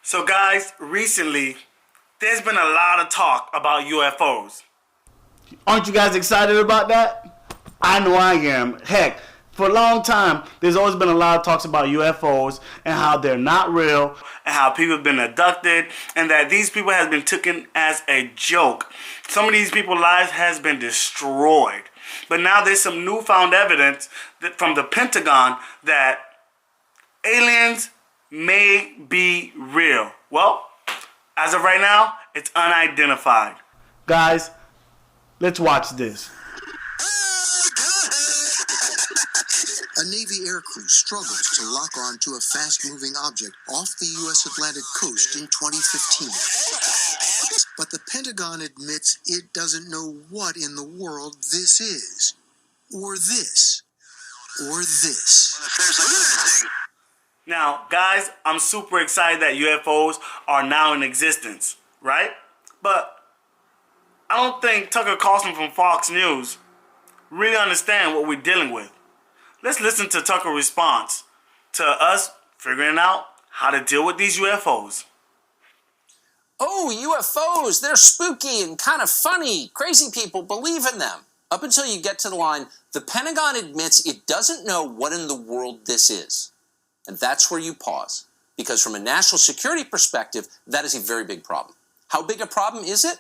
So guys, recently, there's been a lot of talk about UFOs. Aren't you guys excited about that? I know I am. Heck, for a long time, there's always been a lot of talks about UFOs and how they're not real And how people have been abducted and that these people have been taken as a joke. Some of these people's lives has been destroyed. But now there's some newfound evidence from the Pentagon that aliens may be real. Well, as of right now, it's unidentified. Guys, let's watch this. A Navy aircrew struggles to lock on to a fast-moving object off the U.S. Atlantic coast in 2015. But the Pentagon admits it doesn't know what in the world this is. Or this. Or this. Now, guys, I'm super excited that UFOs are now in existence, right? But I don't think Tucker Carlson from Fox News really understand what we're dealing with. Let's listen to Tucker's response to us figuring out how to deal with these UFOs. Oh, UFOs, they're spooky and kind of funny. Crazy people believe in them. Up until you get to the line, the Pentagon admits it doesn't know what in the world this is. And that's where you pause. Because from a national security perspective, that is a very big problem. How big a problem is it?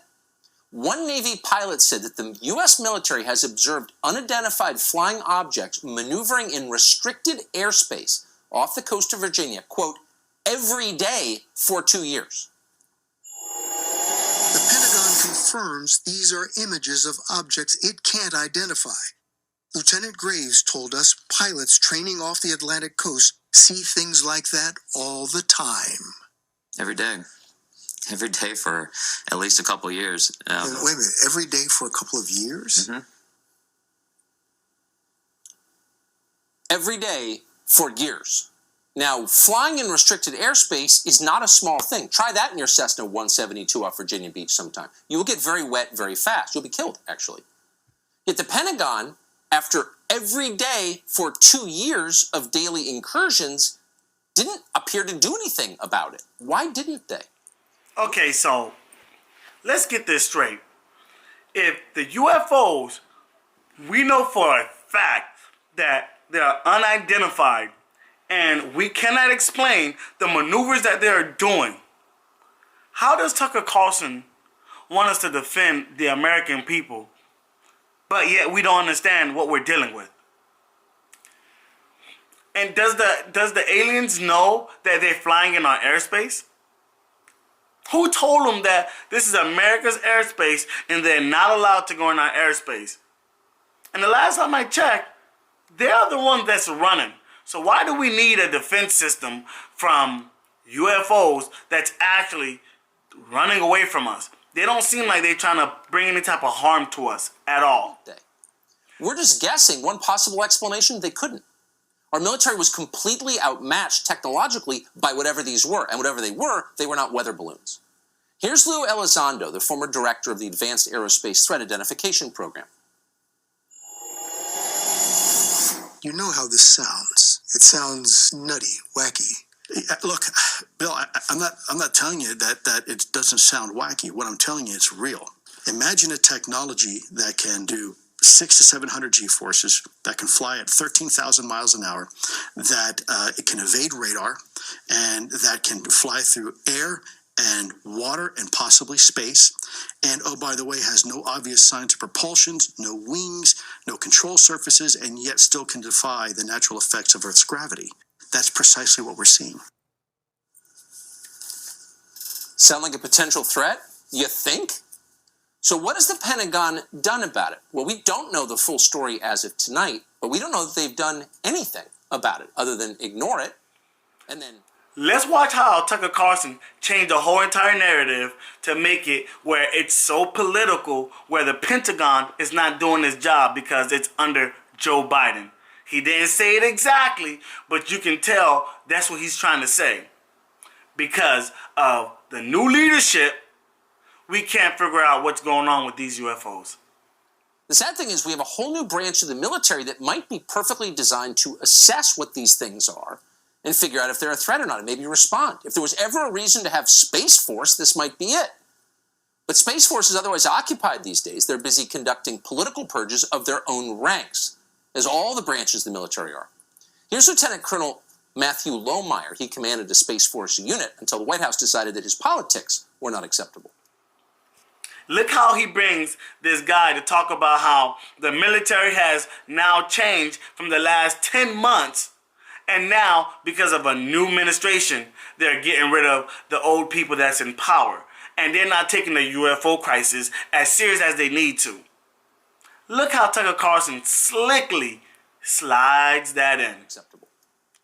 One Navy pilot said that the U.S. military has observed unidentified flying objects maneuvering in restricted airspace off the coast of Virginia, quote, every day for 2 years. The Pentagon confirms these are images of objects it can't identify. Lieutenant Graves told us pilots training off the Atlantic coast see things like that all the time. Every day. Every day for at least a couple of years. Wait a minute, every day for a couple of years? Mm-hmm. Every day for years. Now, flying in restricted airspace is not a small thing. Try that in your Cessna 172 off Virginia Beach sometime. You will get very wet very fast. You'll be killed, actually. Yet the Pentagon, after every day for 2 years of daily incursions, didn't appear to do anything about it. Why didn't they? Okay, so let's get this straight. If the UFOs, we know for a fact that they are unidentified and we cannot explain the maneuvers that they are doing, how does Tucker Carlson want us to defend the American people, but yet we don't understand what we're dealing with? And does the aliens know that they're flying in our airspace? Who told them that this is America's airspace and they're not allowed to go in our airspace? And the last time I checked, they're the ones that's running. So why do we need a defense system from UFOs that's actually running away from us? They don't seem like they're trying to bring any type of harm to us at all. We're just guessing. One possible explanation, they couldn't. Our military was completely outmatched technologically by whatever these were. And whatever they were not weather balloons. Here's Lou Elizondo, the former director of the Advanced Aerospace Threat Identification Program. You know how this sounds. It sounds nutty, wacky. Look, Bill, I'm not telling you that it doesn't sound wacky. What I'm telling you, it's real. Imagine a technology that can do 600 to 700 G-forces, that can fly at 13,000 miles an hour, that it can evade radar, and that can fly through air and water and possibly space, and oh, by the way, has no obvious signs of propulsion, no wings, no control surfaces, and yet still can defy the natural effects of Earth's gravity. That's precisely what we're seeing. Sound like a potential threat? You think? So what has the Pentagon done about it? Well, we don't know the full story as of tonight, but we don't know that they've done anything about it other than ignore it. And then let's watch how Tucker Carlson changed the whole entire narrative to make it where it's so political, where the Pentagon is not doing its job because it's under Joe Biden. He didn't say it exactly, but you can tell that's what he's trying to say. Because of the new leadership, we can't figure out what's going on with these UFOs. The sad thing is we have a whole new branch of the military that might be perfectly designed to assess what these things are and figure out if they're a threat or not, and maybe respond. If there was ever a reason to have Space Force, this might be it. But Space Force is otherwise occupied these days. They're busy conducting political purges of their own ranks, as all the branches of the military are. Here's Lieutenant Colonel Matthew Lohmeyer. He commanded a Space Force unit until the White House decided that his politics were not acceptable. Look how he brings this guy to talk about how the military has now changed from the last 10 months. And now, because of a new administration, they're getting rid of the old people that's in power. And they're not taking the UFO crisis as serious as they need to. Look how Tucker Carlson slickly slides that in. Acceptable.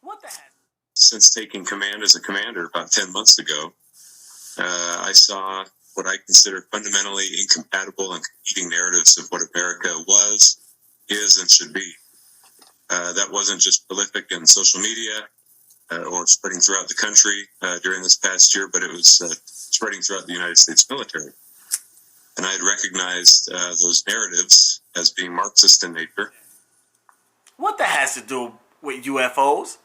What the heck? Since taking command as a commander about 10 months ago, I saw what I consider fundamentally incompatible and competing narratives of what America was, is, and should be. That wasn't just prolific in social media or spreading throughout the country during this past year, but it was spreading throughout the United States military. And I had recognized those narratives as being Marxist in nature. What that has to do with UFOs?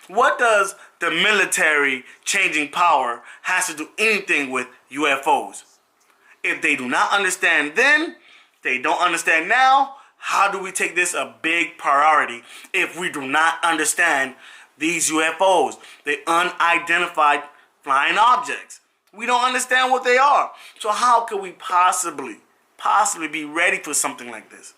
What does the military changing power has to do anything with UFOs? If they do not understand then, they don't understand now, how do we take this a big priority if we do not understand these UFOs, the unidentified flying objects? We don't understand what they are. So how could we possibly be ready for something like this?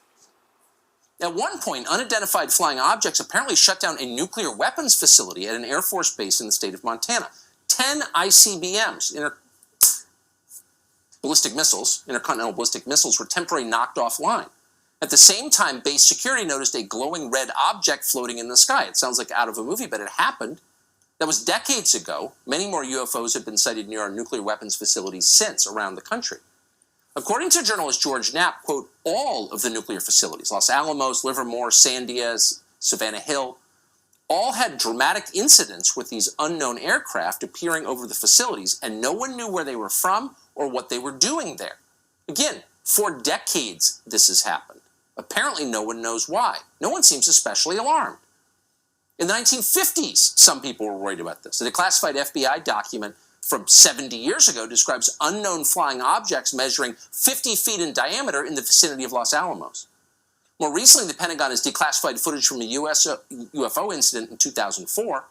At one point, unidentified flying objects apparently shut down a nuclear weapons facility at an Air Force base in the state of Montana. 10 ICBMs, intercontinental ballistic missiles, were temporarily knocked offline. At the same time, base security noticed a glowing red object floating in the sky. It sounds like out of a movie, but it happened. That was decades ago. Many more UFOs have been sighted near our nuclear weapons facilities since around the country. According to journalist George Knapp, quote, all of the nuclear facilities, Los Alamos, Livermore, Sandia, Savannah Hill, all had dramatic incidents with these unknown aircraft appearing over the facilities, and no one knew where they were from or what they were doing there. Again, for decades this has happened. Apparently no one knows why. No one seems especially alarmed. In the 1950s, some people were worried about this. A declassified FBI document from 70 years ago describes unknown flying objects measuring 50 feet in diameter in the vicinity of Los Alamos. More recently, the Pentagon has declassified footage from a US UFO incident in 2004.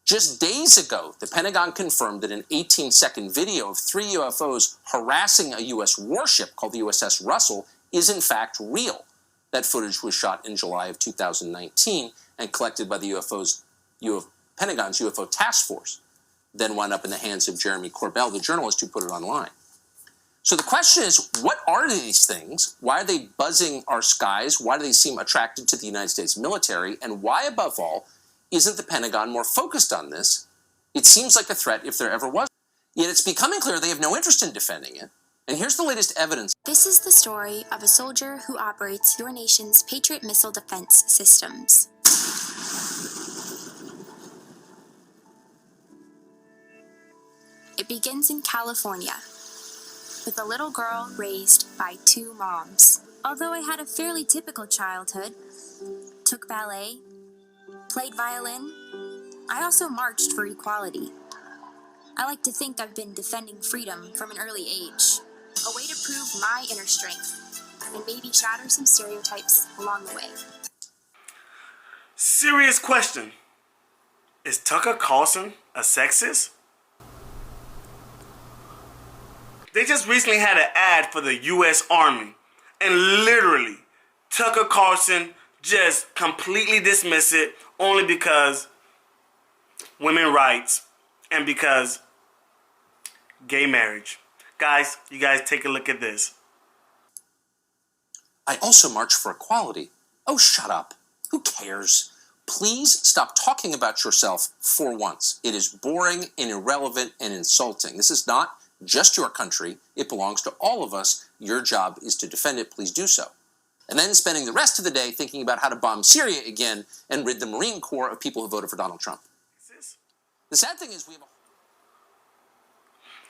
Just days ago, the Pentagon confirmed that an 18-second video of 3 UFOs harassing a U.S. warship called the USS Russell is in fact real. That footage was shot in July of 2019 and collected by the Pentagon's UFO Task Force, then wound up in the hands of Jeremy Corbell, the journalist who put it online. So the question is, what are these things? Why are they buzzing our skies? Why do they seem attracted to the United States military? And why, above all, isn't the Pentagon more focused on this? It seems like a threat if there ever was. Yet it's becoming clear they have no interest in defending it. And here's the latest evidence. This is the story of a soldier who operates your nation's Patriot missile defense systems. It begins in California, with a little girl raised by 2 moms. Although I had a fairly typical childhood, took ballet, played violin, I also marched for equality. I like to think I've been defending freedom from an early age, a way to prove my inner strength, and maybe shatter some stereotypes along the way. Serious question. Is Tucker Carlson a sexist? They just recently had an ad for the U.S. Army, and literally, Tucker Carlson just completely dismissed it only because women's rights and because gay marriage. Guys, you guys take a look at this. I also march for equality. Oh, shut up. Who cares? Please stop talking about yourself for once. It is boring and irrelevant and insulting. This is not just your country. It belongs to all of us. Your job is to defend it. Please do so. And then spending the rest of the day thinking about how to bomb Syria again and rid the Marine Corps of people who voted for Donald Trump. The sad thing is we have a...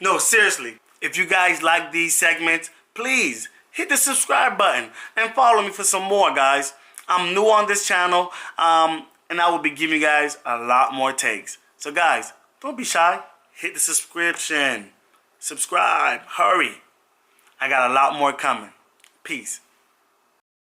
No, seriously. If you guys like these segments, please hit the subscribe button and follow me for some more, guys. I'm new on this channel. and I will be giving you guys a lot more takes. So guys, don't be shy. Hit the subscription. Subscribe. Hurry. I got a lot more coming. Peace.